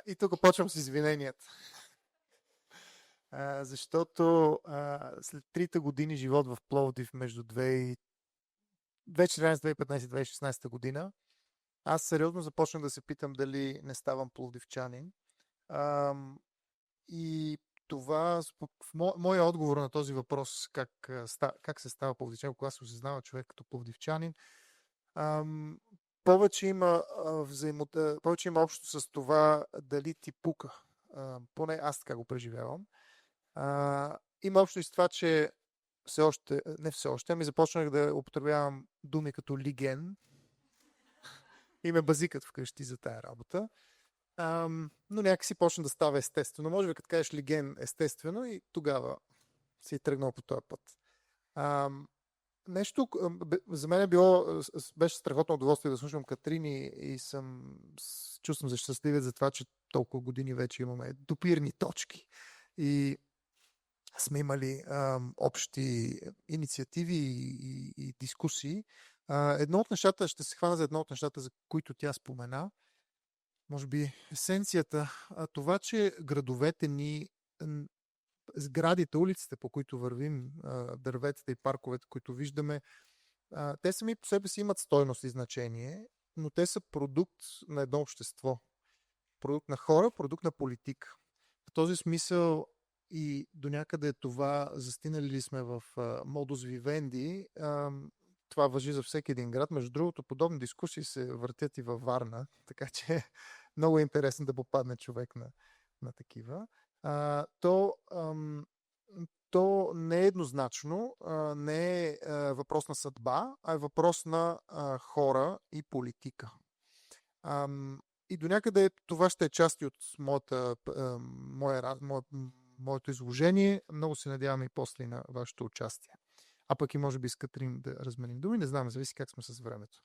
И тук почвам с извиненията. Защото след 3 години живот в Пловдив между 2014, 2015 и 2016 година, аз сериозно започнах да се питам дали не ставам пловдивчанин. Ам, и това, моя отговор на този въпрос, как се става пловдивчанин, кога се осъзнава човек като пловдивчанин, ам, повече има общо с това дали ти пука. Поне аз така го преживявам. Има общо и с това, че не все още, ами започнах да употребявам думи като лиген и ме базикат вкъщи за тая работа. Но някакси почна да става естествено. Може би като кажеш лиген естествено и тогава си тръгнал по този път. Нещо за мен беше страхотно удоволствие да слушам Катрин и чувствам за щастливец за това, че толкова години вече имаме допирни точки. И сме имали общи инициативи и дискусии. Ще се хвана за едно от нещата, за които тя спомена. Може би есенцията, това, че градовете ни, сградите, улиците, по които вървим, дърветата и парковете, които виждаме, те сами по себе си имат стойност и значение, но те са продукт на едно общество. Продукт на хора, продукт на политика. В този смисъл и до някъде това, застинали ли сме в модус вивенди, това важи за всеки един град. Между другото, подобни дискусии се въртят и във Варна, така че много е интересно да попадне човек на такива. То не е еднозначно, не е въпрос на съдба, а е въпрос на хора и политика. И до някъде това ще е част от моето изложение. Много се надявам и после на вашето участие. А пък и може би с Катрин да разменим думи. Не знам, зависи как сме с времето.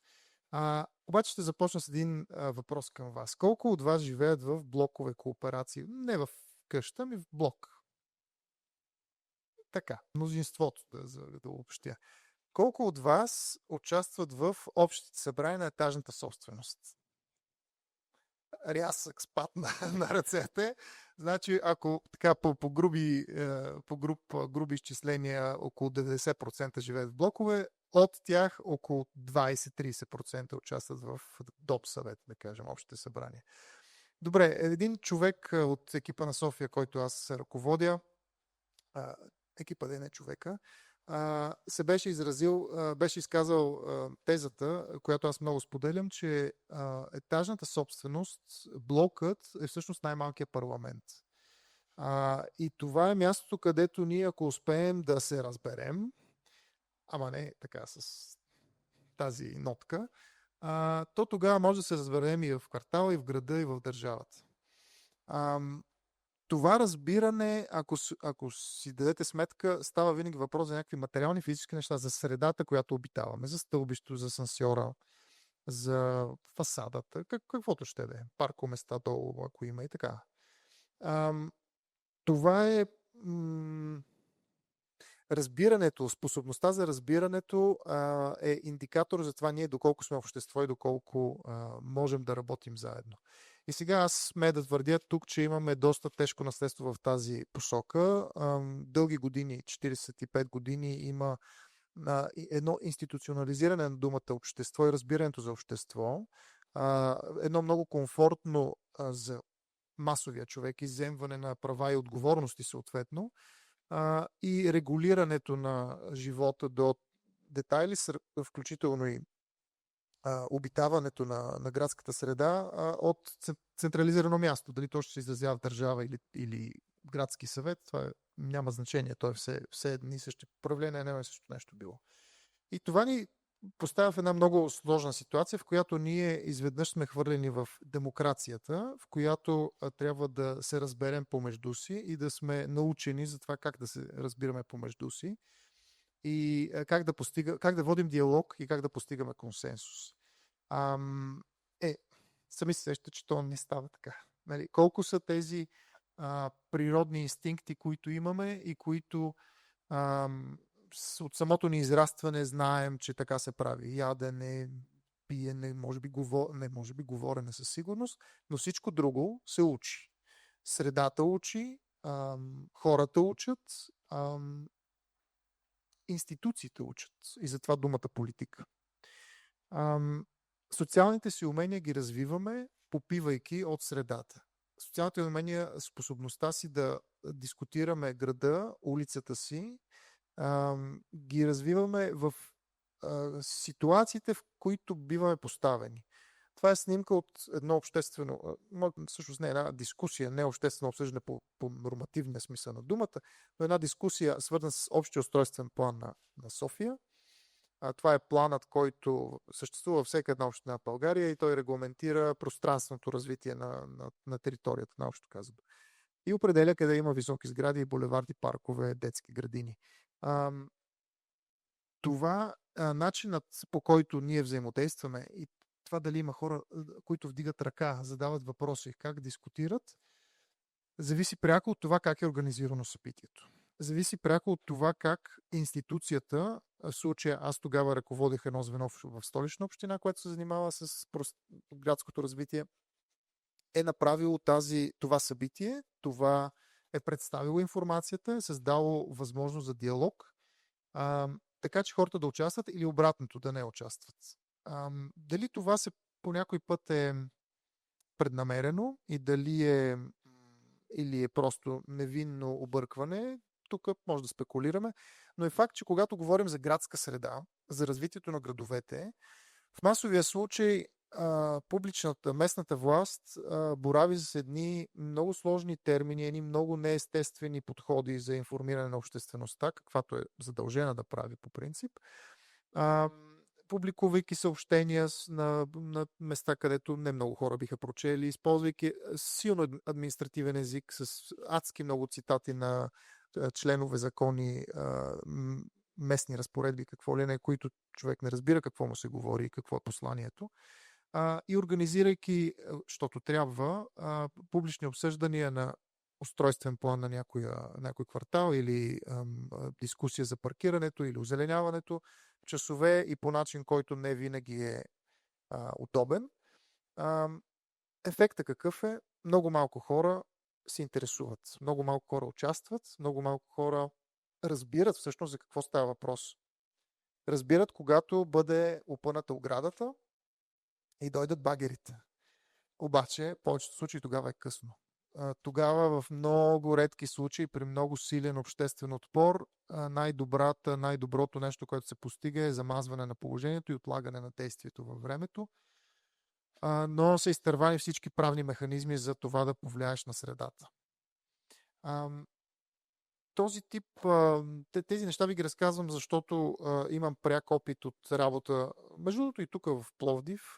Обаче ще започна с един въпрос към вас. Колко от вас живеят в блокове кооперации? Не в къща, ами в блок. Така, мнозинството да обобщя. Колко от вас участват в общите събрания на етажната собственост? Рязък спад на ръцете. Значи, ако така по груби изчисления около 90% живеят в блокове, от тях около 20-30% участват в ДОП съвет, да кажем, общите събрания. Добре, един човек от екипа на София, който аз ръководя, екипа да не човека, се беше изказал тезата, която аз много споделям, че етажната собственост, блокът е всъщност най-малкият парламент. И това е мястото, където ние, ако успеем да се разберем, ама не така с тази нотка, то тогава може да се разберем и в квартала, и в града, и в държавата. Това разбиране, ако си дадете сметка, става винаги въпрос за някакви материални, физически неща, за средата, която обитаваме, за стълбището, за асансьора, за фасадата, каквото ще да е, паркоместа долу, ако има и така. Това е разбирането, способността за разбирането е индикатор за това ние доколко сме общество и доколко можем да работим заедно. И сега аз сме да твърдя тук, че имаме доста тежко наследство в тази посока. Дълги години, 45 години, има едно институционализиране на думата общество и разбирането за общество. Едно много комфортно за масовия човек изземване на права и отговорности съответно. И регулирането на живота до детайли, включително и обитаването на градската среда от централизирано място. Дали то ще се изразява в държава или градски съвет, това няма значение. То е все едни и същи проявления, не е също нещо било. И това ни поставя в една много сложна ситуация, в която ние изведнъж сме хвърлени в демокрацията, в която трябва да се разберем помежду си и да сме научени за това как да се разбираме помежду си и как да водим диалог и как да постигаме консенсус. Сами се сещате, че то не става така. Нали? Колко са тези природни инстинкти, които имаме и които от самото ни израстване знаем, че така се прави. Ядене, пиене, може би говорене със сигурност, но всичко друго се учи. Средата учи, хората учат, институциите учат. И затова думата политика. Социалните си умения ги развиваме, попивайки от средата. Социалните умения, способността си да дискутираме града, улицата си, ги развиваме в ситуациите, в които биваме поставени. Това е снимка от едно обществено, всъщност не една дискусия, не обществено обсъждане по нормативния смисъл на думата, но една дискусия, свързана с общия устройствен план на София. Това е планът, който съществува във всяка една община в България и той регламентира пространственото развитие на територията, наобщо казано. И определя къде има високи сгради, булеварди, паркове, детски градини. Това начинът, по който ние взаимодействаме и това дали има хора, които вдигат ръка, задават въпроси, как дискутират, зависи пряко от това как е организирано събитието. Зависи пряко от това как институцията, в случая аз тогава ръководех едно звено в Столична община, което се занимава с градското развитие, е направило това събитие, това е представило информацията, е създало възможност за диалог, така че хората да участват или обратното да не участват. Дали това по някой път е преднамерено и или е просто невинно объркване, тук може да спекулираме, но е факт, че когато говорим за градска среда, за развитието на градовете, в масовия случай публичната, местната власт борави с едни много сложни термини, едни много неестествени подходи за информиране на обществеността, каквато е задължена да прави по принцип, публикувайки съобщения на места, където не много хора биха прочели, използвайки силно административен език с адски много цитати на членове, закони, местни разпоредби, какво ли не, които човек не разбира какво му се говори и какво е посланието. И организирайки, защото трябва, публични обсъждания на устройствен план на някой квартал или дискусия за паркирането или озеленяването, часове и по начин, който не винаги е удобен. Ефектът какъв е? Много малко хора се интересуват, много малко хора участват, много малко хора разбират всъщност за какво става въпрос. Разбират, когато бъде опъната оградата и дойдат багерите. Обаче, в повечето случаи тогава е късно. Тогава в много редки случаи, при много силен обществен отпор, най-доброто нещо, което се постига е замазване на положението и отлагане на действието във времето, но са изтървани всички правни механизми за това да повлияеш на средата. Този тип, тези неща ви ги разказвам, защото имам пряк опит от работа, между другото и тук в Пловдив,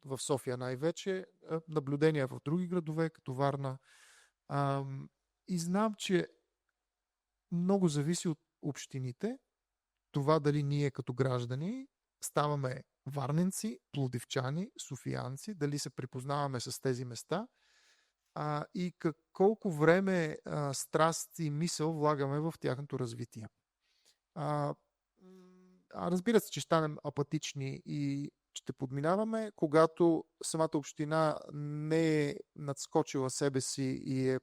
в София най-вече, наблюдения в други градове, като Варна. И знам, че много зависи от общините, това дали ние като граждани ставаме варненци, пловдивчани, софиянци, дали се припознаваме с тези места и колко време, страст и мисъл влагаме в тяхното развитие. Разбира се, че станем апатични и ще подминаваме, когато самата община не е надскочила себе си и е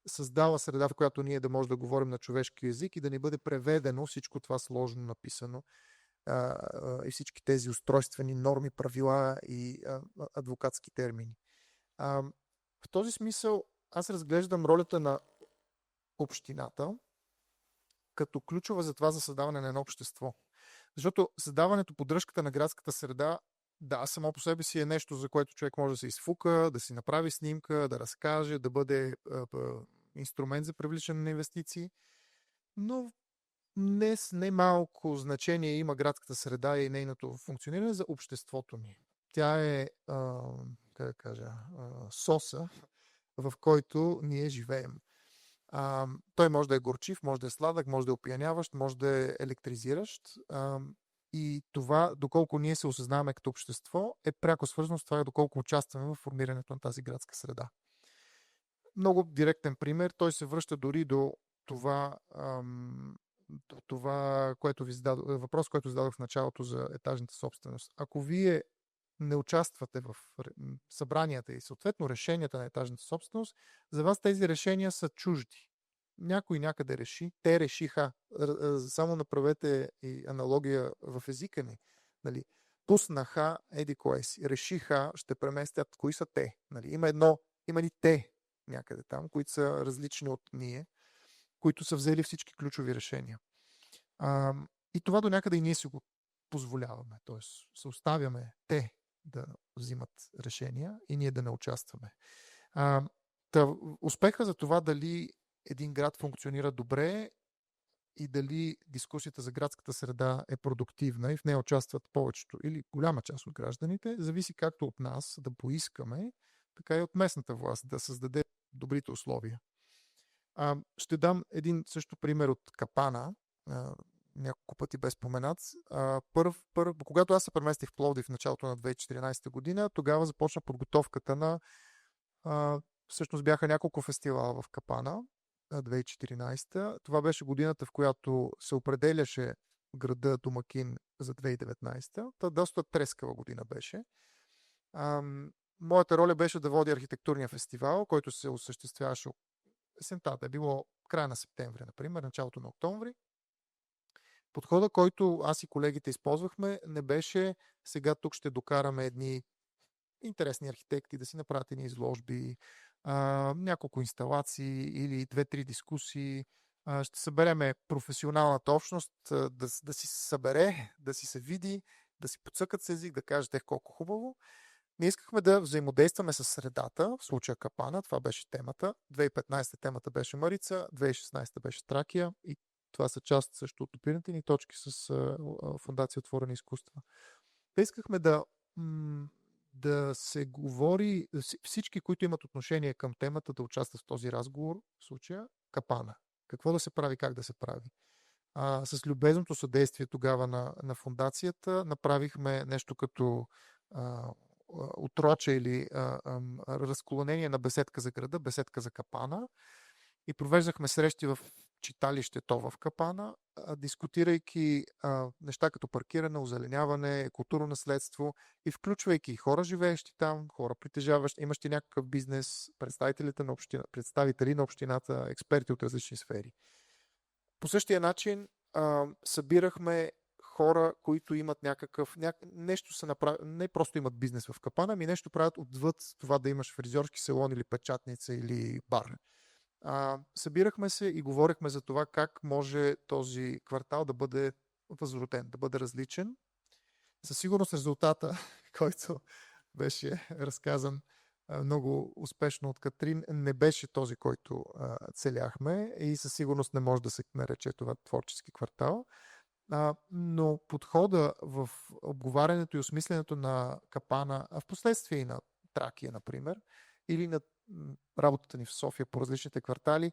създала среда, в която ние да можем да говорим на човешки език и да ни бъде преведено всичко това сложно написано и всички тези устройствени норми, правила и адвокатски термини. В този смисъл аз разглеждам ролята на общината като ключова за това за създаване на едно общество. Защото създаването, поддръжката на градската среда, да, само по себе си е нещо, за което човек може да се изфука, да си направи снимка, да разкаже, да бъде инструмент за привличане на инвестиции, но не малко значение има градската среда и нейното функциониране за обществото ни. Тя е, соса, в който ние живеем. Той може да е горчив, може да е сладък, може да е опияняващ, може да е електризиращ. И това, доколко ние се осъзнаваме като общество, е пряко свързано с това, доколко участваме в формирането на тази градска среда. Много директен пример, той се връща дори до това това, което ви зададох, въпрос, който зададох в началото за етажната собственост. Ако вие не участвате в събранията и съответно решенията на етажната собственост, за вас тези решения са чужди. Някой някъде реши, те решиха. Само направете и аналогия в езика ни. Нали? Пуснаха, еди кое си, решиха, ще преместят, кои са те. Нали? Има ли те някъде там, които са различни от ние, които са взели всички ключови решения. И това до някъде и ние си го позволяваме. Т.е. се оставяме те да взимат решения и ние да не участваме. Успеха за това дали един град функционира добре и дали дискусията за градската среда е продуктивна и в нея участват повечето или голяма част от гражданите, зависи както от нас да поискаме, така и от местната власт да създаде добрите условия. Ще дам един също пример от Капана, няколко пъти бе споменат. Когато аз се преместих в Пловдив в началото на 2014 година, тогава започна подготовката на всъщност бяха няколко фестивала в Капана 2014. Това беше годината, в която се определяше града домакин за 2019. Та доста трескава година беше. Моята роля беше да водя архитектурния фестивал, който се осъществяваше есента, да е било края на септември, например, началото на октомври. Подхода, който аз и колегите използвахме, не беше сега тук ще докараме едни интересни архитекти да си направят едни изложби, няколко инсталации или 2-3 дискусии. Ще събереме професионалната общност да си се събере, да си се види, да си подсъкат с език, да кажат колко хубаво. Ние искахме да взаимодействаме с средата, в случая Капана, това беше темата. 2015 темата беше Марица, 2016 беше Тракия и това са част също от опирните ни точки с Фондация Отворени изкуства. Те искахме да се говори, всички, които имат отношение към темата, да участват в този разговор, в случая Капана. Какво да се прави, как да се прави. С любезното съдействие тогава на фондацията направихме нещо като отроче или разклонение на беседка за града, беседка за Капана и провеждахме срещи в читалището в Капана, дискутирайки неща като паркиране, озеленяване, културно наследство и включвайки хора живеещи там, хора притежаващи, имащи някакъв бизнес, представители на общината, експерти от различни сфери. По същия начин събирахме хора, които имат нещо са направили, не просто имат бизнес в Капана, ами нещо правят отвъд това да имаш фризьорски салон или печатница или бар. Събирахме се и говорихме за това как може този квартал да бъде възроден, да бъде различен. Със сигурност резултата, който беше разказан много успешно от Катрин, не беше този, който целяхме и със сигурност не може да се нарече това творчески квартал. Но подхода в обговарянето и осмисленето на Капана, а в последствие и на Тракия, например, или на работата ни в София по различните квартали,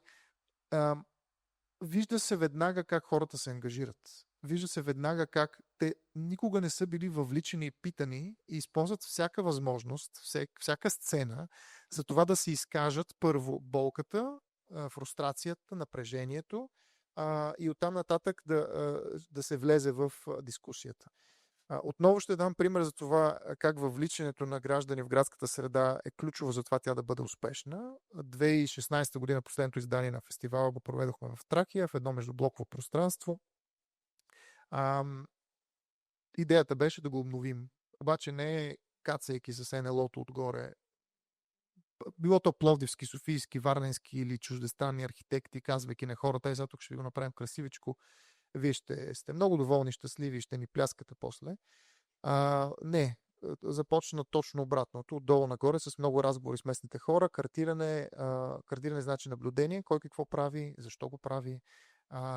вижда се веднага как хората се ангажират. Вижда се веднага как те никога не са били въвличани и питани и използват всяка възможност, всяка сцена, за това да се изкажат първо болката, фрустрацията, напрежението и оттам нататък да се влезе в дискусията. Отново ще дам пример за това как въвличането на граждани в градската среда е ключово за това тя да бъде успешна. 2016 година последното издание на фестивала го проведохме в Тракия, в едно междублоково пространство. Идеята беше да го обновим. Обаче не е кацайки с НЛО-то отгоре. Било то пловдивски, софийски, варненски или чуждестранни архитекти, казвайки на хората, за тук ще ви го направим красивичко. Вие ще сте много доволни, щастливи и ще ни пляскате после. Не, започна точно обратното, отдолу нагоре, с много разговори с местните хора, картиране значи наблюдение, кой какво прави, защо го прави,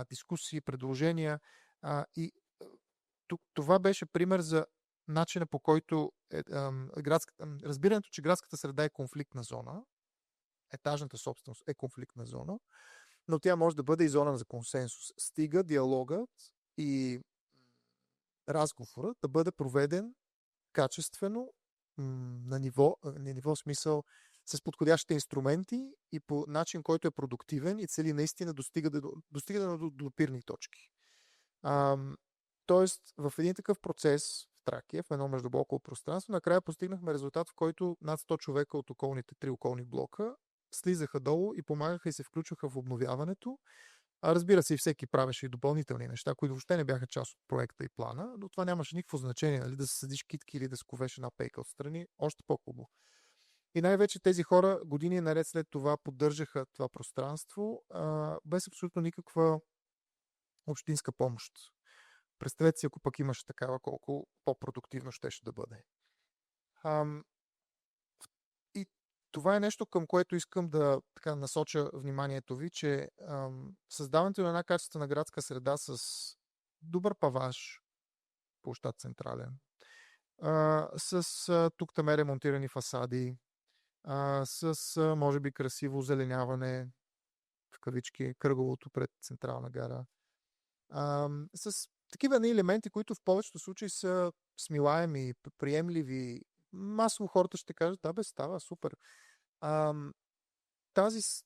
дискусии, предложения. И това беше пример за начина, по който разбирането, че градската среда е конфликтна зона, етажната собственост е конфликтна зона, но тя може да бъде и зона за консенсус. Стига диалогът и разговорът да бъде проведен качествено на ниво смисъл с подходящите инструменти и по начин, който е продуктивен и цели наистина достига до допирни точки. Тоест, в един такъв процес в Тракия, в едно междублоково пространство, накрая постигнахме резултат, в който над 100 човека от околните 3 околни блока слизаха долу и помагаха и се включваха в обновяването. Разбира се, и всеки правеше и допълнителни неща, които въобще не бяха част от проекта и плана, но това нямаше никакво значение, нали, да се съдиш китки или да сковеш една пейка отстрани, още по-хубаво. И най-вече тези хора години наред след това поддържаха това пространство без абсолютно никаква общинска помощ. Представете си, ако пък имаш такава, колко по-продуктивно щеше да бъде. И това е нещо, към което искам да насоча вниманието ви, че създаването на една качествена градска среда с добър паваж, площад централен, с тук-там ремонтирани фасади, с може би красиво зеленяване, в кавички, кръговото пред Централна гара, с такива елементи, които в повечето случаи са смилаеми, приемливи. Масово хората ще кажат, да бе, става супер.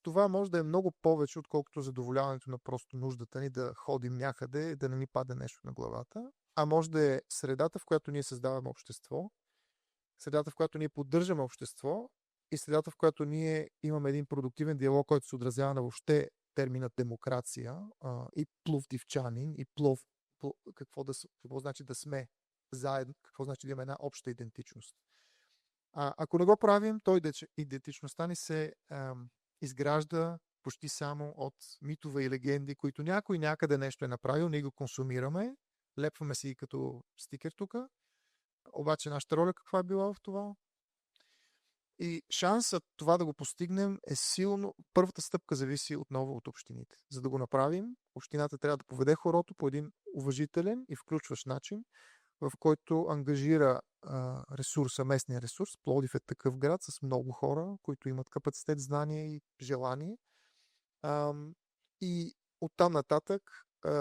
Това може да е много повече, отколкото задоволяването на просто нуждата ни да ходим някъде, да не ни падне нещо на главата, а може да е средата, в която ние създаваме общество, средата, в която ние поддържаме общество и средата, в която ние имаме един продуктивен диалог, който се отразява на въобще терминът демокрация и пловдивчанин, и какво значи да сме заедно, какво значи да имаме една обща идентичност. Ако не го правим, то идентичността ни се изгражда почти само от митове и легенди, които някой някъде нещо е направил, ние го консумираме, лепваме си като стикер тук, обаче нашата роля каква е била в това? И шансът това да го постигнем е силно. Първата стъпка зависи отново от общините. За да го направим, общината трябва да поведе хорото по един уважителен и включващ начин, в който ангажира ресурса, местния ресурс. Пловдив е такъв град с много хора, които имат капацитет, знание и желание. И оттам нататък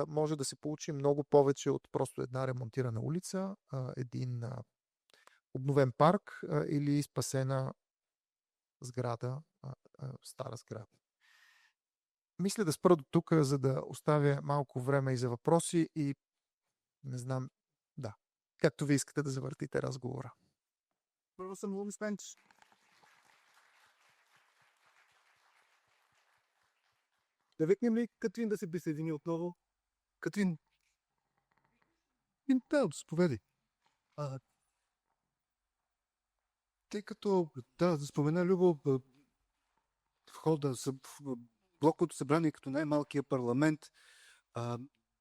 може да се получи много повече от просто една ремонтирана улица, един обновен парк или спасена сграда, стара сграда. Мисля да спра до тук, за да оставя малко време и за въпроси и не знам, да, както ви искате да завъртите разговора. Първо съм много спенч. Да викнем ли Катрин да се присъедини отново? Катрин? Да, споведай. Тъй като, да спомена Любо, входа в блоковото събрание като най-малкия парламент,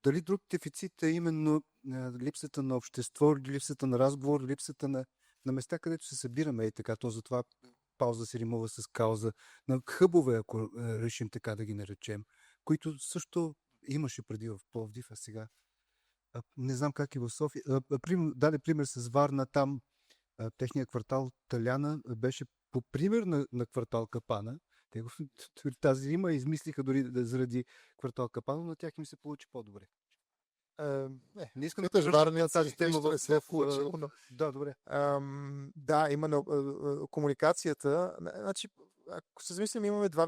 дали друг дефицит е именно липсата на общество, липсата на разговор, липсата на места, където се събираме и така, то затова пауза се римува с кауза, на хъбове, ако решим така да ги наречем, които също имаше преди в Пловдив, а сега не знам как и в София. Даде пример с Варна, там техният квартал Таляна беше по пример на квартал Капана. Те тази Рима измислиха дори заради квартал Капана, но на тях им се получи по-добре. Не искам да върна тази тема в случило, но... Да, добре. Да, именно комуникацията. Значи, ако се замислим, имаме два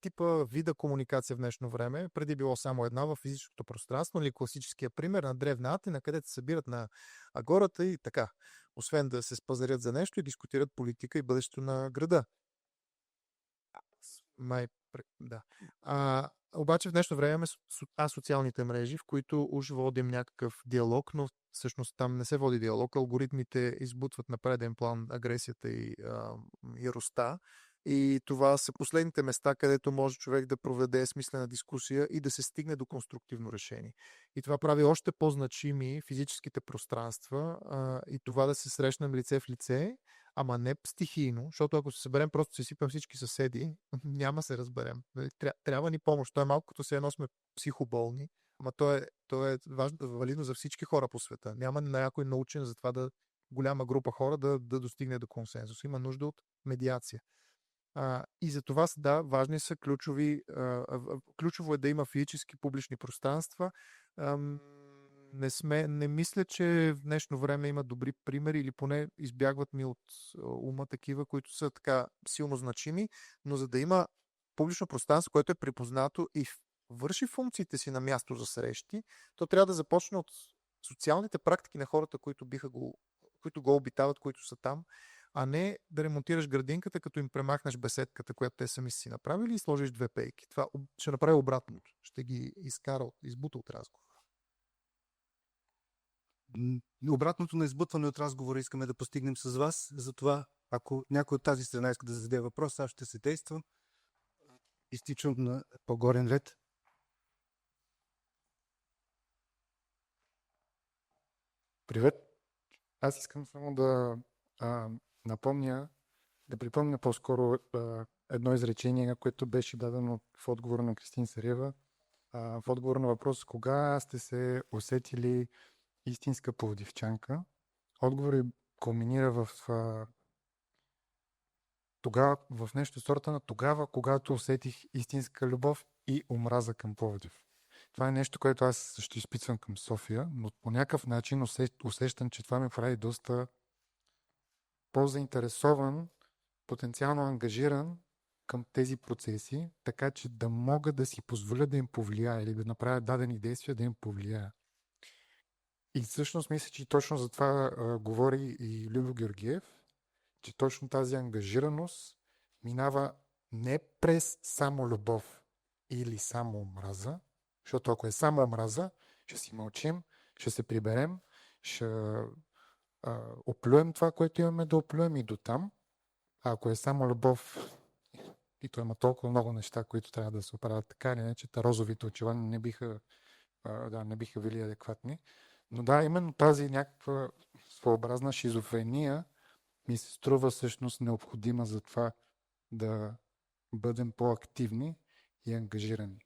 типа вида комуникация в днешно време. Преди било само една в физическото пространство, или класическия пример на древна Атина, където се събират на агората и така. Освен да се спазарят за нещо и дискутират политика и бъдещето на града. Да. Обаче в днешно време имаме социалните мрежи, в които уж водим някакъв диалог, но всъщност там не се води диалог. Алгоритмите избутват на преден план агресията и яростта. И това са последните места, където може човек да проведе смислена дискусия и да се стигне до конструктивно решение. И това прави още по-значими физическите пространства и това да се срещнем лице в лице, ама не стихийно, защото ако се съберем, просто се сипем всички съседи, няма се разберем. Трябва ни помощ. То е малко като се едно сме психоболни, ама то е важно, валидно за всички хора по света. Няма някой научен за това голяма група хора да достигне до консенсус. Има нужда от медиация. И за това да, важни са ключово е да има физически публични пространства. не мисля, че в днешно време има добри примери или поне избягват ми от ума такива, които са така силно значими, но за да има публично пространство, което е припознато и върши функциите си на място за срещи, то трябва да започне от социалните практики на хората, които го обитават, които са там, а не да ремонтираш градинката, като им премахнеш беседката, която те сами си направили и сложиш 2 пейки. Това ще направи обратното. Ще ги изкара, избута от разговор. Обратното на избутване от разговора искаме да постигнем с вас. Затова, ако някой от тази страна иска да зададе въпрос, аз ще се действам. Изтичам на по-горен ред. Привет! Аз искам само да припомня по-скоро едно изречение, което беше дадено в отговор на Кристин Сарева. В отговор на въпрос кога сте се усетили истинска пловдивчанка, отговорът кулминира в нещо сорта на тогава, когато усетих истинска любов и омраза към Пловдив. Това е нещо, което аз също изпитвам към София, но по някакъв начин усещам, че това ме прави доста по-заинтересован, потенциално ангажиран към тези процеси, така че да мога да си позволя да им повлияя или да направя дадени действия да им повлияя. И всъщност мисля, че точно за това говори и Любо Георгиев, че точно тази ангажираност минава не през само любов или само омраза, защото ако е само омраза, ще си мълчим, ще се приберем, ще оплюем това, което имаме да оплюем и до там. А ако е само любов, и то има толкова много неща, които трябва да се оправят така или иначе, розовите очила не биха били адекватни. Но да, именно тази някаква своеобразна шизофрения ми се струва всъщност необходима за това да бъдем по-активни и ангажирани.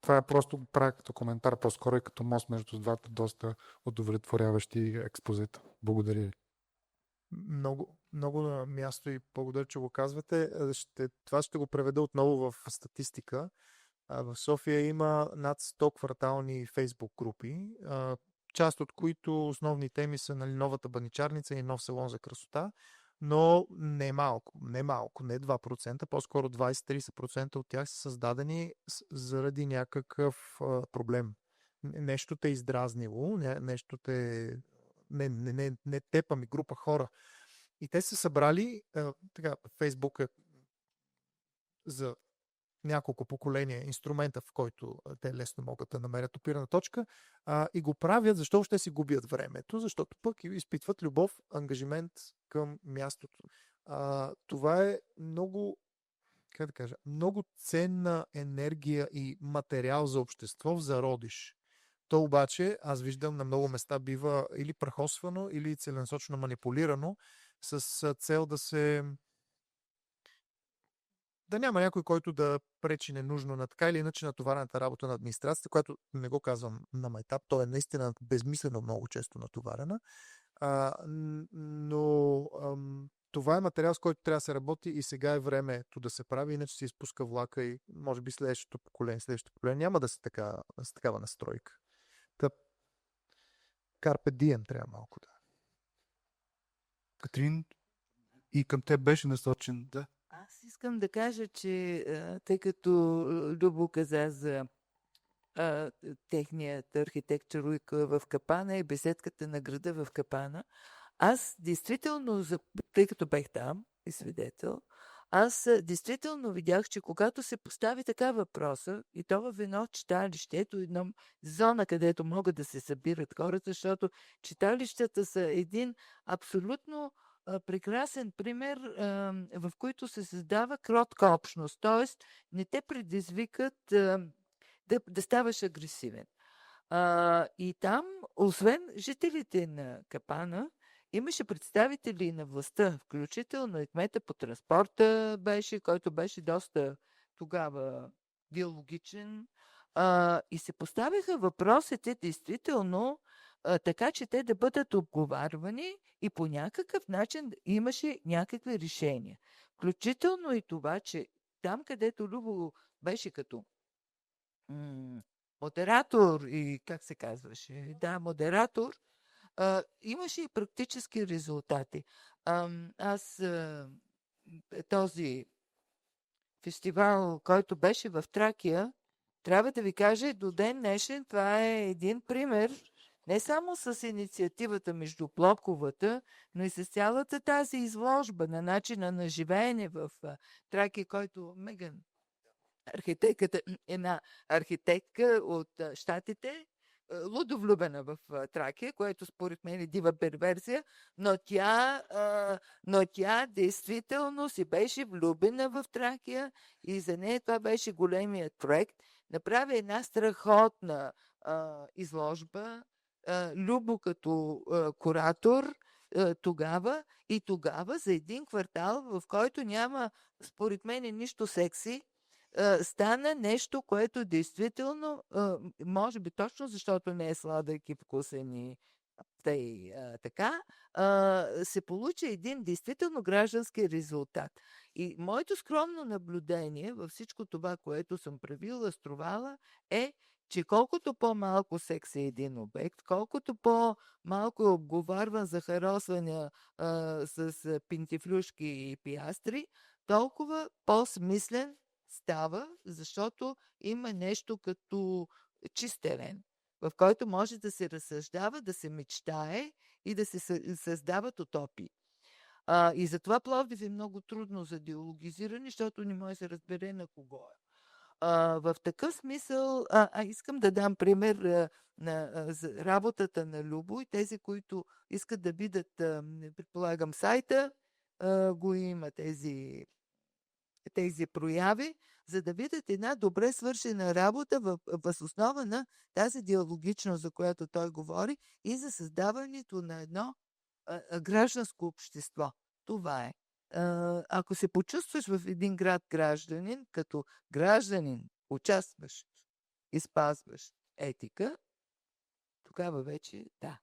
Това е просто правя като коментар, по-скоро и като мост между двата доста удовлетворяващи експозита. Благодаря ви. Много, много на място и благодаря, че го казвате. Това ще го преведа отново в статистика. В София има над 100 квартални фейсбук групи, част от които основни теми са новата баничарница и нов салон за красота, но не малко, не 2%, по-скоро 20-30% от тях са създадени заради някакъв проблем. Нещо те е издразнило, нещо те не теб, ами група хора. И те са събрали, Фейсбук е за няколко поколения инструмента, в който те лесно могат да намерят опирана точка и го правят, защото ще си губят времето, защото пък изпитват любов, ангажимент към мястото. Това е много, много ценна енергия и материал за общество в зародиш. То обаче, аз виждам на много места бива или прахосвано, или целенасочено манипулирано с цел да няма някой, който да пречи ненужно на така или иначе натоварената работа на администрацията, която не го казвам на майтап, то е наистина безмислено много често натоварена, но това е материал, с който трябва да се работи и сега е времето да се прави, иначе се изпуска влака и може би следващото поколение няма да са с такава настройка. Carpe diem трябва малко да. Катрин, и към теб беше насочен, да. Аз искам да кажа, че тъй като Любо каза за техният архитектур в Капана и беседката на града в Капана, аз действително, тъй като бех там и свидетел, аз действително видях, че когато се постави така въпроса, и то в едно читалище, ето една зона, където могат да се събират хората, защото читалищата са един абсолютно прекрасен пример, в който се създава кротка общност, т.е. не те предизвикат да ставаш агресивен. И там, освен жителите на Капана, имаше представители на властта, включително и кмета по транспорта беше, който беше доста тогава диалогичен. И се поставиха въпросите действително така, че те да бъдат обговарвани и по някакъв начин имаше някакви решения. Включително и това, че там, където Любо беше като модератор и как се казваше? Да, модератор. Имаше и практически резултати. Аз този фестивал, който беше в Тракия, трябва да ви кажа, до ден днешен това е един пример не само с инициативата между блоковата, но и с цялата тази изложба на начина на живеене в Тракия, който Меган, архитектката, една архитектка от Щатите, лудо влюбена в Тракия, което според мен е дива перверсия, но тя действително си беше влюбена в Тракия и за нея това беше големият проект. Направи една страхотна изложба, Любо като куратор тогава за един квартал, в който няма според мен нищо секси, стана нещо, което действително, може би точно защото не е сладък и вкусен и така, се получи един действително граждански резултат. И моето скромно наблюдение във всичко това, което съм правила, струвала, е, че колкото по-малко секс е един обект, колкото по-малко е обговарван за харосвания с пинтифлюшки и пиастри, толкова по-смислен става, защото има нещо като чист терен, в който може да се разсъждава, да се мечтае и да се създават утопии. И затова Пловдив е много трудно за диалогизиране, защото не може да се разбере на кого е. В такъв смисъл, искам да дам пример за работата на Любо и тези, които искат да видят, предполагам, сайта, го има тези прояви, за да видят една добре свършена работа въз основа на тази диалогичност, за която той говори, и за създаването на едно гражданско общество. Това е. Ако се почувстваш в един град гражданин, като гражданин, участваш и спазваш етика, тогава вече да.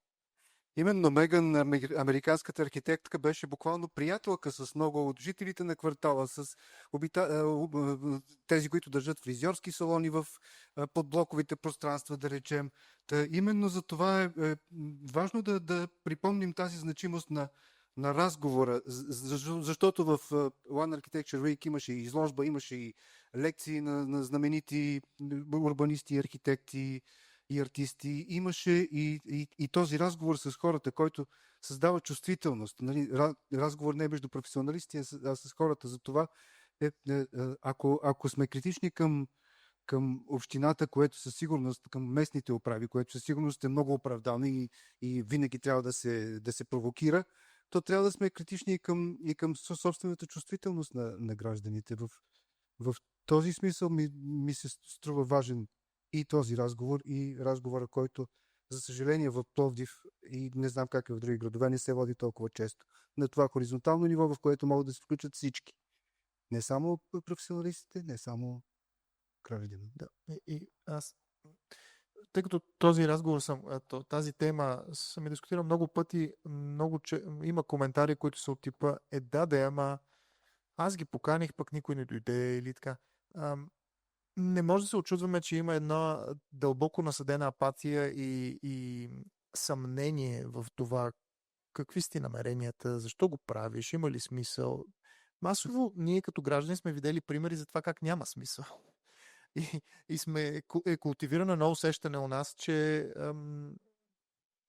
Именно Меган, американската архитектка, беше буквално приятелка с много от жителите на квартала, с тези, които държат фризьорски салони в подблоковите пространства, да речем. Именно за това е важно да припомним тази значимост на разговора, защото в One Architecture Week имаше и изложба, имаше и лекции на знаменити урбанисти и архитекти и артисти. Имаше и този разговор с хората, който създава чувствителност. Нали? Разговор не е между професионалисти, а с хората. За това, ако сме критични към общината, което със сигурност, към местните управи, което със сигурност е много оправдано и винаги трябва да се провокира, то трябва да сме критични и към собствената чувствителност на гражданите. В този смисъл ми се струва важен и този разговор, и разговора, който, за съжаление, в Пловдив и не знам как е в други градове, не се води толкова често. На това хоризонтално ниво, в което могат да се включат всички. Не само професионалистите, не само гражданите. Да. И аз, тъй като този разговор тази тема съм я дискутирал много пъти, има коментари, които са от типа ама аз ги поканих, пък никой не дойде или така. Не може да се очудваме, че има една дълбоко насъдена апатия и съмнение в това какви сте намеренията, защо го правиш, има ли смисъл. Масово ние като граждани сме видели примери за това как няма смисъл. И е култивирано едно усещане у нас, че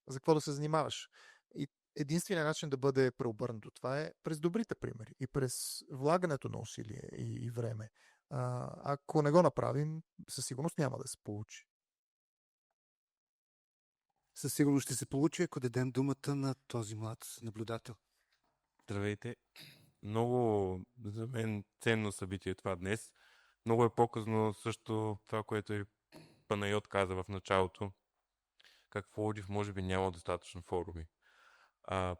за какво да се занимаваш. И единственият начин да бъде преобърнато това е през добрите примери и през влагането на усилие и време. Ако не го направим, със сигурност няма да се получи. Със сигурност ще се получи, ако дадем думата на този млад наблюдател. Здравейте! Много за мен ценно събитие това днес. Много е показано също това, което и Панайот каза в началото. Как в Пловдив може би няма достатъчно форуми.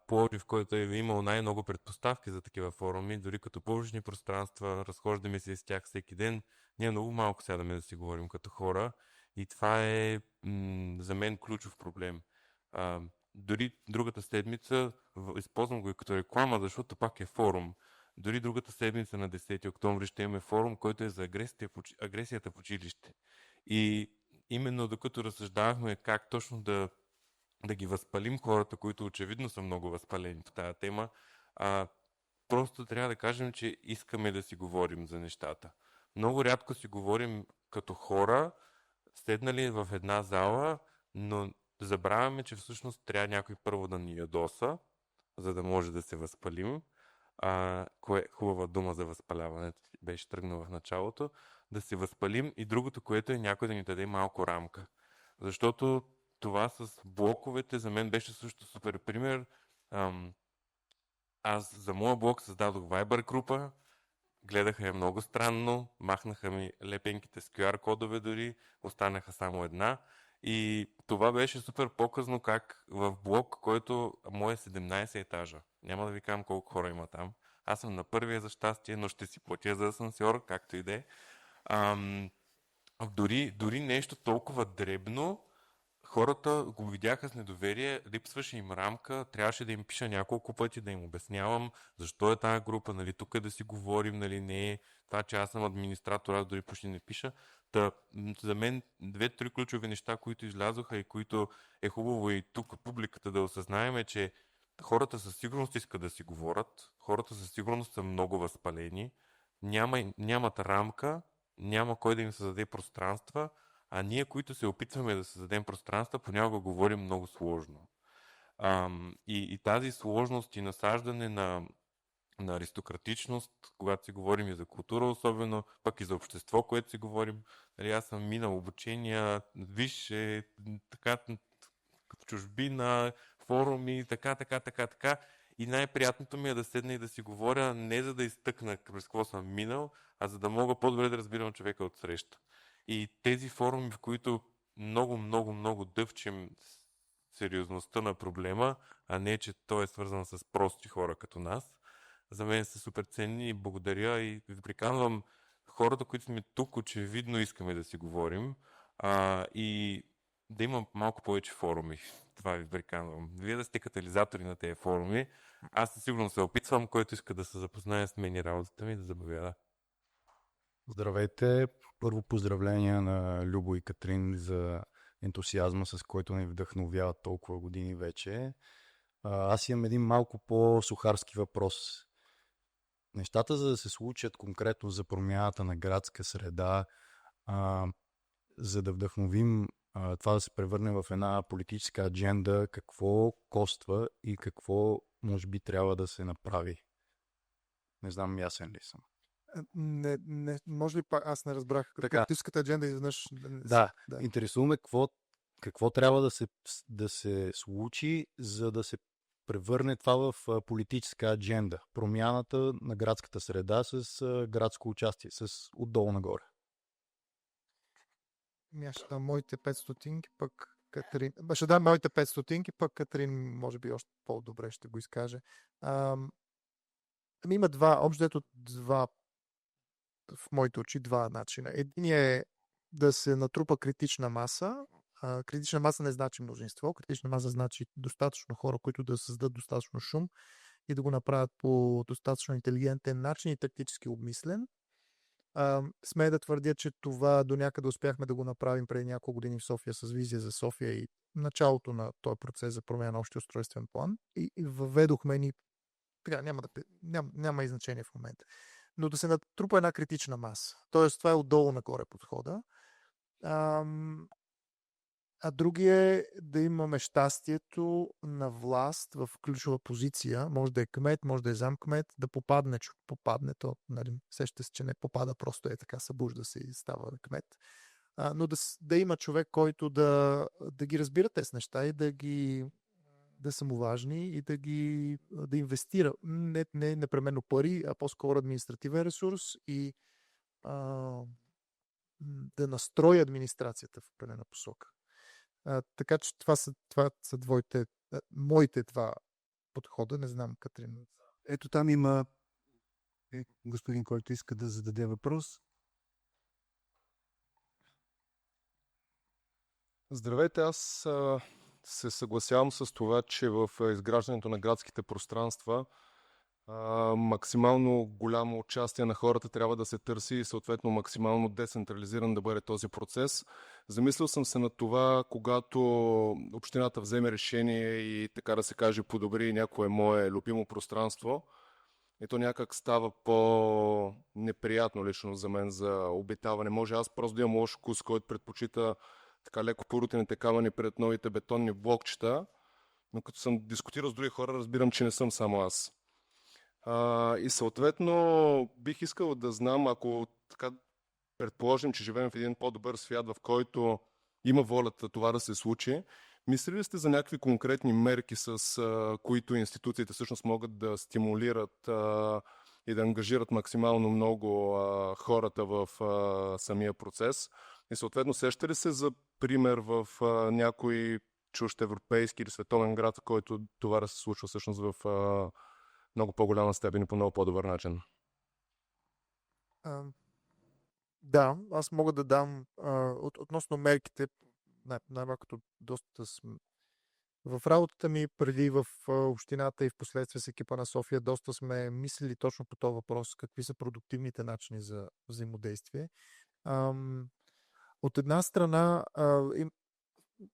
Пловдив, който е имал най-много предпоставки за такива форуми, дори като публични пространства, разхождаме се с тях всеки ден. Ние много малко сядаме да си говорим като хора и това е за мен ключов проблем. Дори другата седмица, използвам го и като реклама, защото пак е форум. Дори другата седмица на 10 октомври ще имаме форум, който е за агресията в училище. И именно докато разсъждавахме как точно да ги възпалим хората, които очевидно са много възпалени по тази тема, просто трябва да кажем, че искаме да си говорим за нещата. Много рядко си говорим като хора, седнали в една зала, но забравяме, че всъщност трябва някой първо да ни ядоса, за да може да се възпалим. Кое е хубава дума за възпаляването, беше тръгнал в началото, да се възпалим, и другото, което е някой да ни даде малко рамка. Защото това с блоковете за мен беше също супер пример. Аз за моя блок създадох Viber група, гледаха я много странно, махнаха ми лепенките с QR кодове дори, останаха само една. И това беше супер показно как в блок, който мое 17 етажа. Няма да ви кажам колко хора има там. Аз съм на първия за щастие, но ще си платя за асансьор, както и да е. Дори нещо толкова дребно, хората го видяха с недоверие, липсваше им рамка, трябваше да им пиша няколко пъти, да им обяснявам защо е тази група, нали, тук е да си говорим, нали, не е това, че аз съм администратор, аз дори почти не пиша. За мен 2-3 ключови неща, които излязоха и които е хубаво и тук публиката да осъзнаем, е, че хората със сигурност искат да си говорят, хората със сигурност са много възпалени, нямат рамка, няма кой да им създаде пространства, а ние, които се опитваме да създадем пространства, понякога говорим много сложно. И тази сложност и насаждане на аристократичност, когато си говорим и за култура особено, пък и за общество, което си говорим. Нали, аз съм минал обучения, висше, така, в чужбина, форуми, така. И най-приятното ми е да седна и да си говоря не за да изтъкна през какво съм минал, а за да мога по-добре да разбирам човека от среща. И тези форуми, в които много дъвчем сериозността на проблема, а не, че той е свързан с прости хора като нас, за мен са супер ценни и благодаря, и ви приканвам хората, които сме тук, очевидно искаме да си говорим, и да има малко повече форуми. Това ви приканвам. Вие да сте катализатори на тези форуми. Аз със сигурно се опитвам, който иска да се запознае с мен и работата ми, да забавя. Здравейте! Първо поздравления на Любо и Катрин за ентусиазма, с който ни вдъхновяват толкова години вече. Аз имам един малко по-сухарски въпрос. Нещата, за да се случат конкретно за промяната на градска среда, за да вдъхновим това да се превърне в една политическа адженда, какво коства и какво може би трябва да се направи? Не знам, ясен ли съм. Не, може ли пак, аз не разбрах. Така. Политическата адженда изведнъж. Да. Интересуваме какво трябва да се случи, за да се превърне това в политическа адженда. Промяната на градската среда с градско участие, с отдолу нагоре. Аз ще дам моите 500, пък Катрин... Ще дам моите 500, пък Катрин може би още по-добре ще го изкаже. Има общо два в моите очи два начина. Единият е да се натрупа критична маса. Критична маса не значи мнозинство. Критична маса значи достатъчно хора, които да създадат достатъчно шум и да го направят по достатъчно интелигентен начин и тактически обмислен. Смея да твърдя, че това до някъде успяхме да го направим преди няколко години в София с визия за София и началото на този процес за промяна на общия устройствен план. И въведохме ни... Така, няма и значение в момента. Но да се натрупа една критична маса. Тоест, това е отдолу нагоре подхода. А другия е да имаме щастието на власт в ключова позиция. Може да е кмет, може да е замкмет, да попадне, то, нали, сеща се, че не попада, просто е така, събужда се и става кмет. Но да има човек, който да ги разбира тези неща и да са му важни и да инвестира. Не непременно пари, а по-скоро административен ресурс и да настрои администрацията в определена посока. Така че това са моите два подхода. Не знам, Катрин. Ето там има господин, който иска да зададе въпрос. Здравейте, аз се съгласявам с това, че в изграждането на градските пространства максимално голямо участие на хората трябва да се търси и съответно максимално децентрализиран да бъде този процес. Замислил съм се на това, когато общината вземе решение и така да се каже подобри някое мое любимо пространство, и то някак става по-неприятно лично за мен за обитаване. Може аз просто да имам лош вкус, който предпочита така леко порутените камъни пред новите бетонни блокчета, но като съм дискутирал с други хора, разбирам, че не съм само аз. И съответно бих искал да знам, ако така предположим, че живеем в един по-добър свят, в който има волята това да се случи, мислили ли сте за някакви конкретни мерки, с които институциите всъщност могат да стимулират и да ангажират максимално много хората в самия процес? И съответно сеща ли се за пример в някой чужд европейски или световен град, в който това да се случва всъщност в много по-голяма степен и по много по-добър начин? Да, аз мога да дам относно мерките, най-малкото доста в работата ми преди в общината и в последствие с екипа на София доста сме мислили точно по този въпрос, какви са продуктивните начини за взаимодействие. От една страна,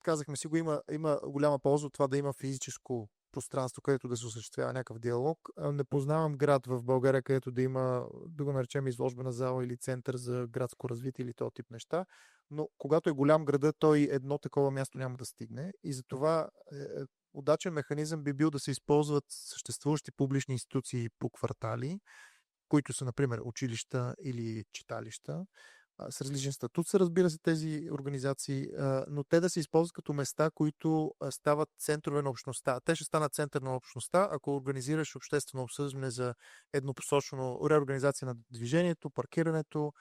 казахме си го, има голяма полза от това да има физическо пространство, където да се осъществява някакъв диалог. Не познавам град в България, където да има, да го наречем, изложбена зала или център за градско развитие или този тип неща, но когато е голям града, той едно такова място няма да стигне и затова удачен механизъм би бил да се използват съществуващи публични институции по квартали, които са, например, училища или читалища, с различен статут са, разбира се, тези организации, но те да се използват като места, които стават центрове на общността. Те ще станат център на общността, ако организираш обществено обсъждане за еднопосочно реорганизация на движението, паркирането,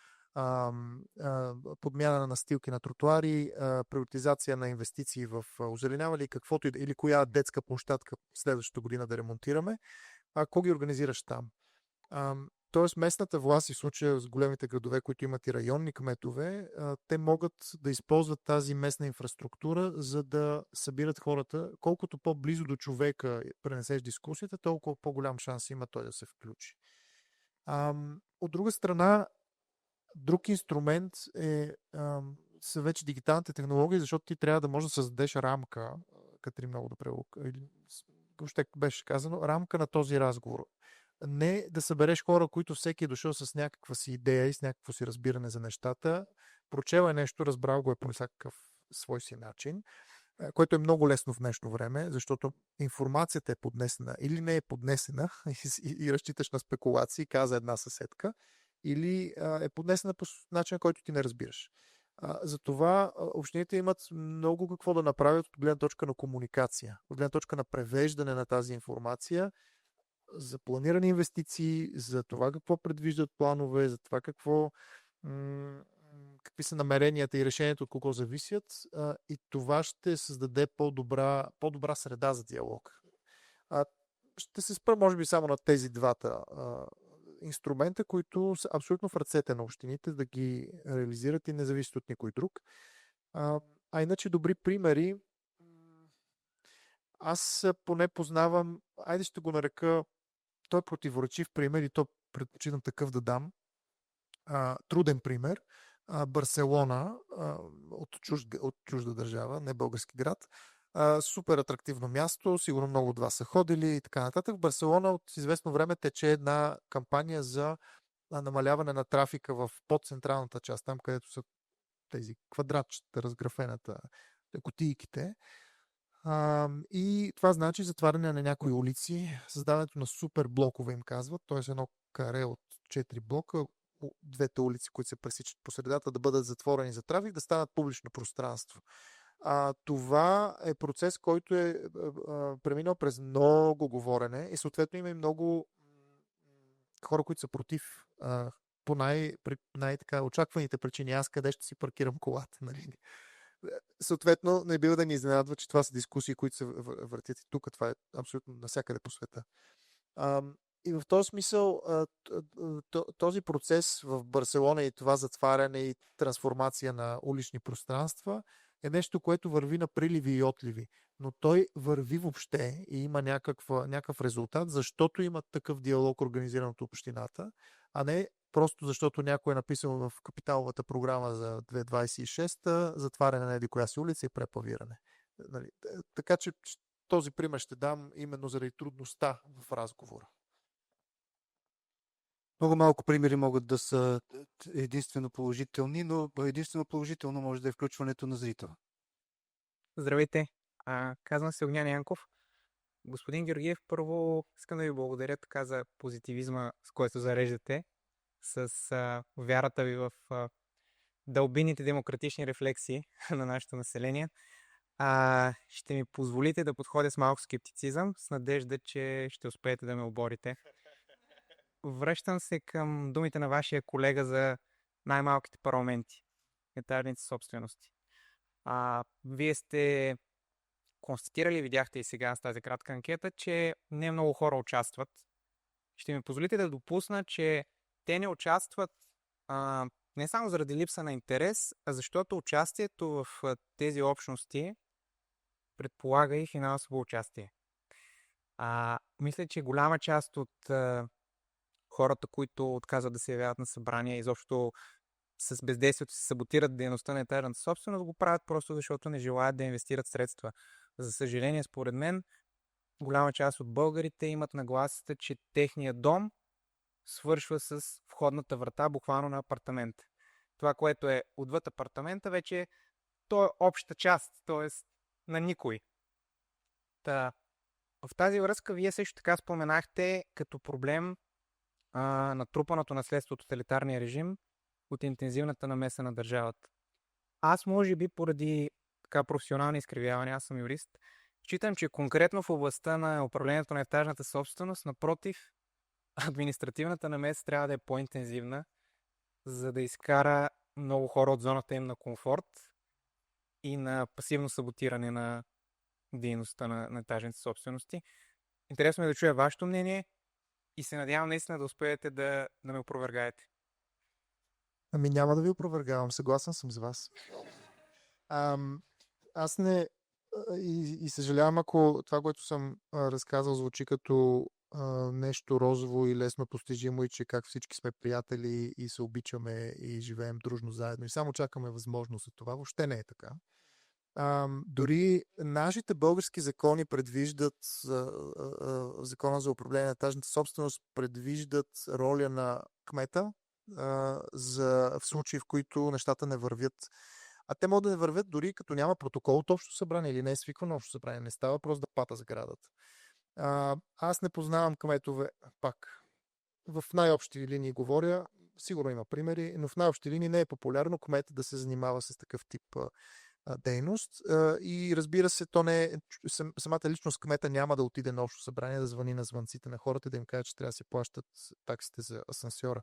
подмяна на настилки на тротуари, приоритизация на инвестиции в озеленяване каквото или коя детска площадка следващата година да ремонтираме. Ако ги организираш там. Тоест местната власт, и в случая с големите градове, които имат и районни кметове, те могат да използват тази местна инфраструктура, за да събират хората. Колкото по-близо до човека пренесеш дискусията, толкова по-голям шанс има той да се включи. От друга страна, друг инструмент са вече дигиталните технологии, защото ти трябва да можеш да създадеш рамка, Катрин много добре, или въобще беше казано, рамка на този разговор. Не да събереш хора, които всеки е дошъл с някаква си идея и с някакво си разбиране за нещата, прочел е нещо, разбрал го е по всякакъв свой си начин, което е много лесно в днешно време, защото информацията е поднесена или не е поднесена и разчиташ на спекулации, каза една съседка, или е поднесена по начин, който ти не разбираш. Затова общините имат много какво да направят от гледна точка на комуникация, от гледна точка на превеждане на тази информация, за планирани инвестиции, за това какво предвиждат планове, за това какви са намеренията и решението от кого зависят, и това ще създаде по-добра среда за диалог. Ще се спра, може би, само на тези двата инструмента, които са абсолютно в ръцете на общините да ги реализират и не зависят от никой друг. Иначе добри примери, аз поне познавам, айде ще го нарека, той е противоречив пример и то предпочитам такъв да дам. Труден пример. Барселона, от чужда държава, не български град. Супер атрактивно място, сигурно много от вас са ходили и така нататък. В Барселона от известно време тече една кампания за намаляване на трафика в подцентралната част, там където са тези квадратчета, разграфената, кутийките. И това значи затваряне на някои улици, създаването на супер блокове им казват, т.е. едно каре от 4 блока, двете улици, които се пресичат по средата, да бъдат затворени за трафик, да станат публично пространство. Това е процес, който е преминал през много говорене и съответно има и много хора, които са против по най-така очакваните причини. Аз къде ще си паркирам колата, нали? Съответно, не бива да ни изненадва, че това са дискусии, които се въртят и тук. Това е абсолютно навсякъде по света. И в този смисъл, този процес в Барселона и това затваряне и трансформация на улични пространства е нещо, което върви на приливи и отливи. Но той върви въобще и има някакъв резултат, защото има такъв диалог, организиран от общината, а не просто защото някой е написал в капиталовата програма за 2026 затваряне на еди коя си улица и препавиране. Нали? Така че този пример ще дам именно заради трудността в разговора. Много малко примери могат да са единствено положителни, но единствено положително може да е включването на зрител. Здравейте, казвам се Огнян Янков. Господин Георгиев, първо искам да ви благодаря така за позитивизма, с който зареждате, с вярата ви в дълбинните демократични рефлексии на нашето население. Ще ми позволите да подходя с малко скептицизъм, с надежда, че ще успеете да ме оборите. Връщам се към думите на вашия колега за най-малките парламенти, етажните собствености. Вие сте констатирали, видяхте и сега с тази кратка анкета, че не много хора участват. Ще ми позволите да допусна, че те не участват не само заради липса на интерес, а защото участието в тези общности предполага и финансово участие. Мисля, че голяма част от хората, които отказват да се явяват на събрания, изобщо с бездействието си саботират дейността на етажната собственост, го правят просто защото не желаят да инвестират средства. За съжаление, според мен, голяма част от българите имат нагласата, че техният дом свършва с входната врата, буквално на апартамент. Това, което е отвъд апартамента, вече то е обща част, т.е. на никой. В тази връзка вие също така споменахте като проблем натрупаното наследство от тоталитарния режим от интензивната намеса на държавата. Аз може би поради така професионални изкривявания, аз съм юрист, считам, че конкретно в областта на управлението на етажната собственост, напротив, административната намеса трябва да е по-интензивна, за да изкара много хора от зоната им на комфорт и на пасивно саботиране на дейността на етажните собствености. Интересно е да чуя вашето мнение и се надявам наистина да успеете да ме опровергаете. Ами няма да ви опровергавам, съгласен съм с вас. Аз не... И съжалявам, ако това, което съм разказал, звучи като нещо розово и лесно постижимо и че как всички сме приятели и се обичаме и живеем дружно заедно и само чакаме възможност за това. Въобще не е така. Дори нашите български закони предвиждат, закона за управление на етажната собственост предвиждат роля на кмета в случаи, в които нещата не вървят. А те могат да не вървят дори като няма протокол от общо събрание или не е свиквано общо събрание. Не става просто да пата сградата. Аз не познавам кметове, пак в най-общи линии говоря, сигурно има примери, но в най-общи линии не е популярно кмет да се занимава с такъв тип дейност. И разбира се, то не е, самата личност кмета няма да отиде на общо събрание да звъни на звънците на хората, да им каже, че трябва да се плащат таксите за асансьора.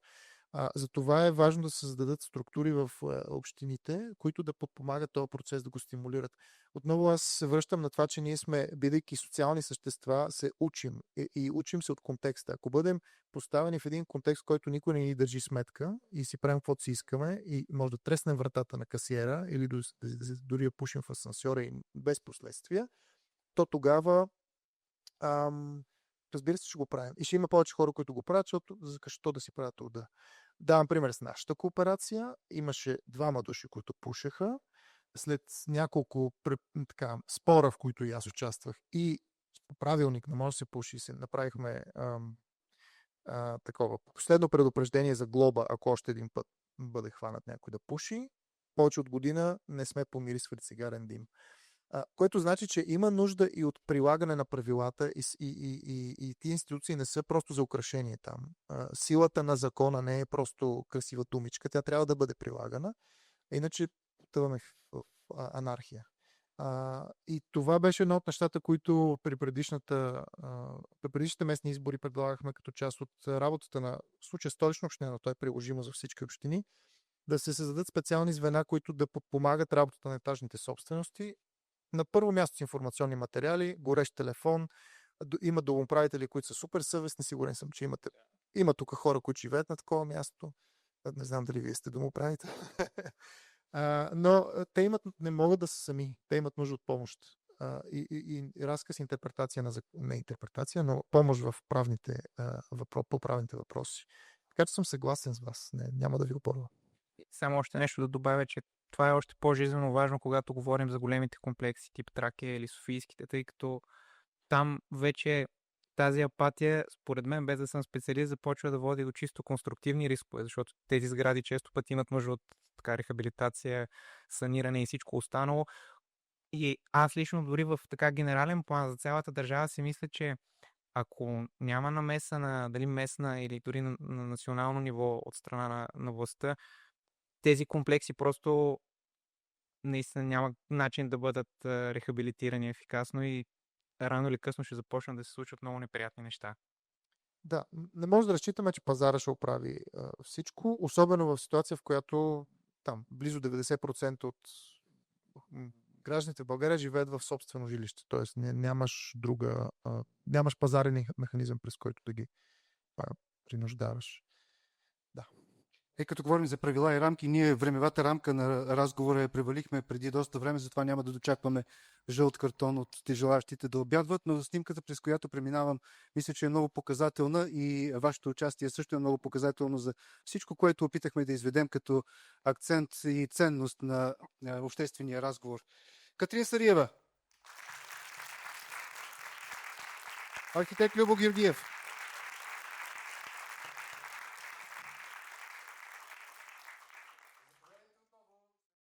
Затова е важно да се създадат структури в общините, които да подпомагат този процес, да го стимулират. Отново аз се връщам на това, че ние сме, бидейки социални същества, се учим и учим се от контекста. Ако бъдем поставени в един контекст, който никой не ни държи сметка и си правим каквото си искаме и може да треснем вратата на касиера или дори я пушим в асансьора и без последствия, то тогава разбира се, ще го правим. И ще има повече хора, които го правят, защото защо да си правят труда. Давам пример с нашата кооперация. Имаше 2 души, които пушеха. След няколко спора, в които и аз участвах, и по правилник не може да се пуши, се направихме такова последно предупреждение за глоба, ако още един път бъде хванат някой да пуши. Повече от година не сме помирисвали цигарен дим. Което значи, че има нужда и от прилагане на правилата и тия институции не са просто за украшение там. Силата на закона не е просто красива думичка, тя трябва да бъде прилагана, иначе потъваме в анархия. И това беше едно от нещата, които при предишните местни избори предлагахме като част от работата на случая Столична община, но той е приложимо за всички общини, да се създадат специални звена, които да подпомагат работата на етажните собствености. На първо място с информационни материали, горещ телефон, има домоуправители, които са супер съвестни, сигурен съм, че има тук хора, които живеят на такова място. Не знам дали вие сте домоуправител. Те не могат да са сами. Те имат нужда от помощ. И разказ, интерпретация не интерпретация, но помощ в по правните въпроси. Така че съм съгласен с вас. Няма да ви опорва. Само още нещо да добавя, че това е още по-жизненно важно, когато говорим за големите комплекси, тип Тракия или Софийските, тъй като там вече тази апатия, според мен, без да съм специалист, започва да води до чисто конструктивни рискове, защото тези сгради често пъти имат нужда от така рехабилитация, саниране и всичко останало. И аз лично дори в така генерален план за цялата държава си мисля, че ако няма намеса на дали местна или дори на национално ниво от страна на властта, тези комплекси просто наистина няма начин да бъдат рехабилитирани ефикасно и рано или късно ще започнат да се случват много неприятни неща. Да, не може да разчитаме, че пазара ще оправи всичко, особено в ситуация, в която там близо 90% от гражданите в България живеят в собствено жилище. Тоест нямаш пазарен механизъм, през който да ги принуждаваш. Да. Като говорим за правила и рамки, ние времевата рамка на разговора я превалихме преди доста време, затова няма да дочакваме жълт картон от желащите да обядват, но снимката, през която преминавам, мисля, че е много показателна и вашето участие също е много показателно за всичко, което опитахме да изведем като акцент и ценност на обществения разговор. Катрин Сариева. Архитект Любо Георгиев.